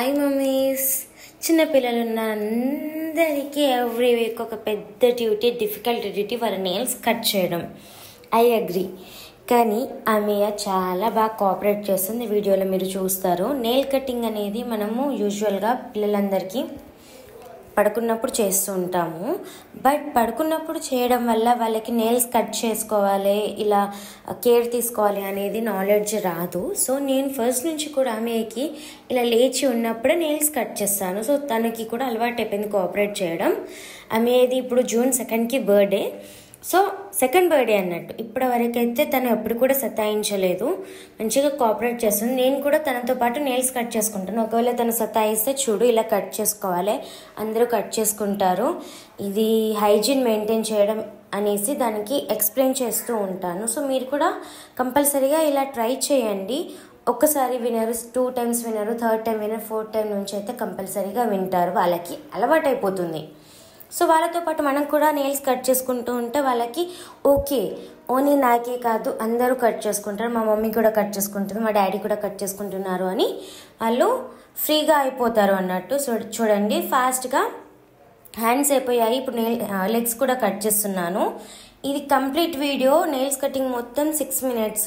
Hi mummies. చిన్నపిల్లలు ఉన్న అందరికీ ఎవ్రీ వీక్ ఒక పెద్ద డ్యూటీ, డిఫికల్ట్ డ్యూటీ వాళ్ళ నెయిల్స్ కట్ చేయడం. I agree. కానీ ఆమె చాలా బాగా కోఆపరేట్ చేస్తుంది. వీడియోలో మీరు చూస్తారు. నెయిల్ కటింగ్ అనేది మనము యూజువల్గా పిల్లలందరికీ పడుకున్నప్పుడు చేస్తూ ఉంటాము. బట్ పడుకున్నప్పుడు చేయడం వల్ల వాళ్ళకి నెయిల్స్ కట్ చేసుకోవాలి, ఇలా కేర్ తీసుకోవాలి అనేది నాలెడ్జ్ రాదు. సో నేను ఫస్ట్ నుంచి కూడా ఆమెకి ఇలా లేచి ఉన్నప్పుడే నెయిల్స్ కట్ చేస్తాను. సో తనకి కూడా అలవాటు అయిపోయింది కోఆపరేట్ చేయడం. ఆమెది ఇప్పుడు June 2nd birthday. So second birthday అన్నట్టు. ఇప్పటి వరకైతే తను ఎప్పుడు కూడా సతాయించలేదు, మంచిగా కోఆపరేట్ చేస్తుంది. నేను కూడా తనతో పాటు నెయిల్స్ కట్ చేసుకుంటాను. ఒకవేళ తను సతాయిస్తే చూడు ఇలా కట్ చేసుకోవాలి, అందరూ కట్ చేసుకుంటారు, ఇది హైజీన్ మెయింటైన్ చేయడం అనేసి దానికి ఎక్స్ప్లెయిన్ చేస్తూ ఉంటాను. సో మీరు కూడా కంపల్సరీగా ఇలా ట్రై చేయండి. ఒక్కసారి వినరు, 2 times వినరు, 3rd time వినరు, 4th time నుంచి అయితే కంపల్సరీగా వింటారు. వాళ్ళకి అలవాటు అయిపోతుంది. సో వాళ్ళతో పాటు మనం కూడా నెయిల్స్ కట్ చేసుకుంటూ ఉంటే వాళ్ళకి ఓకే, ఓన్లీ నాకే కాదు అందరూ కట్ చేసుకుంటారు, మా మమ్మీ కూడా కట్ చేసుకుంటుంది, మా డాడీ కూడా కట్ చేసుకుంటున్నారు అని వాళ్ళు ఫ్రీగా అయిపోతారు అన్నట్టు. సో చూడండి, ఫాస్ట్గా హ్యాండ్స్ అయిపోయాయి. ఇప్పుడు లెగ్స్ కూడా కట్ చేస్తున్నాను. ఇది కంప్లీట్ వీడియో. నెయిల్స్ కటింగ్ మొత్తం 6 minutes.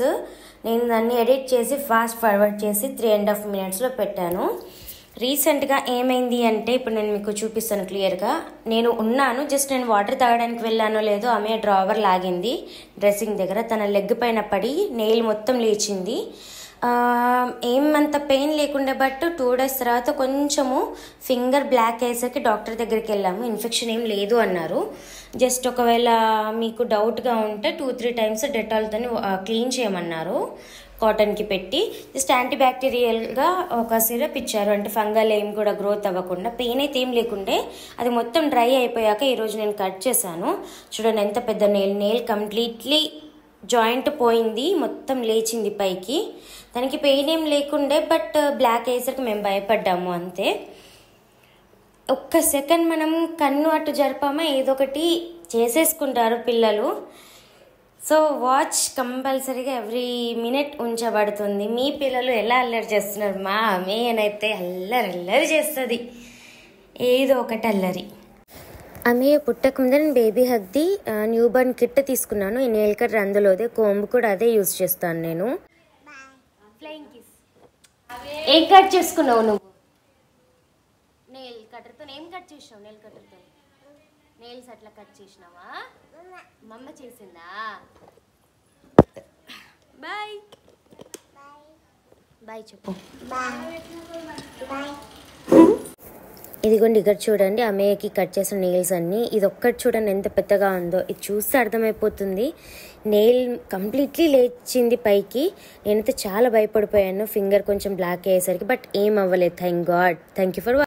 నేను దాన్ని ఎడిట్ చేసి ఫాస్ట్ ఫార్వర్డ్ చేసి 3.5 minutesలో పెట్టాను. రీసెంట్గా ఏమైంది అంటే ఇప్పుడు నేను మీకు చూపిస్తాను క్లియర్గా. నేను ఉన్నాను, జస్ట్ నేను వాటర్ తాగడానికి వెళ్ళానో లేదో ఆమె డ్రావర్ లాగింది డ్రెస్సింగ్ దగ్గర, తన లెగ్ పైన పడి నెయిల్ మొత్తం లేచింది. ఏమంత పెయిన్ లేకుండా, బట్ 2 days తర్వాత కొంచెము ఫింగర్ బ్లాక్ అయ్యేసరికి డాక్టర్ దగ్గరికి వెళ్ళాము. ఇన్ఫెక్షన్ ఏం లేదు అన్నారు. జస్ట్ ఒకవేళ మీకు డౌట్గా ఉంటే 2-3 times డెటాల్తో క్లీన్ చేయమన్నారు, కాటన్కి పెట్టి. జస్ట్ యాంటీబ్యాక్టీరియల్గా ఒక సిరప్ ఇచ్చారు, అంటే ఫంగల్ ఏం కూడా గ్రోత్ అవ్వకుండా. పెయిన్ అయితే ఏం లేకుండే, అది మొత్తం డ్రై అయిపోయాక ఈరోజు నేను కట్ చేశాను. చూడండి ఎంత పెద్ద నెయిల్ కంప్లీట్లీ జాయింట్ పోయింది, మొత్తం లేచింది పైకి. దానికి పెయిన్ ఏం లేకుండే, బట్ బ్లాక్ అయ్యేసరికి మేము భయపడ్డాము అంతే. ఒక్క సెకండ్ మనం కన్ను అటు జరిపామా ఏదో ఒకటి చేసేసుకుంటారు పిల్లలు. సో వాచ్ కంపల్సరీగా ఎవ్రీ మినిట్ ఉంచబడుతుంది. మీ పిల్లలు ఎలా అల్లరి చేస్తున్నారు? మా ఆమెనైతే అల్లరి చేస్తుంది, ఏదో ఒకటి అల్లరి. ఆమె పుట్టక ముందే నేను బేబీ హగ్ది న్యూ బర్న్ కిట్ తీసుకున్నాను. ఈ నెయిల్ కట్టర్ అందులోదే, కోంబ్ కూడా అదే యూజ్ చేస్తాను నేను. ఏం కట్ చేసుకున్నావు నువ్వు? నెయిల్ కట్టర్తో ఏం కట్ చేసినావు? నెయిల్ కట్టర్తో నెయిల్స్ అట్లా కట్ చేసినావా? మమ్మ చేసిందా? బాయ్ బాయ్ చెప్పు. ఇదిగోండి, ఇక్కడ చూడండి అమ్మయ్యకి కట్ చేసిన నెయిల్స్ అన్నీ. ఇది ఒక్కటి చూడండి ఎంత పెద్దగా ఉందో. ఇది చూస్తే అర్థమైపోతుంది. నెయిల్ కంప్లీట్లీ లేచింది పైకి. నేనైతే చాలా భయపడిపోయాను ఫింగర్ కొంచెం బ్లాక్ అయ్యేసరికి, బట్ ఏం అవ్వలేదు. Thank God. Thank you for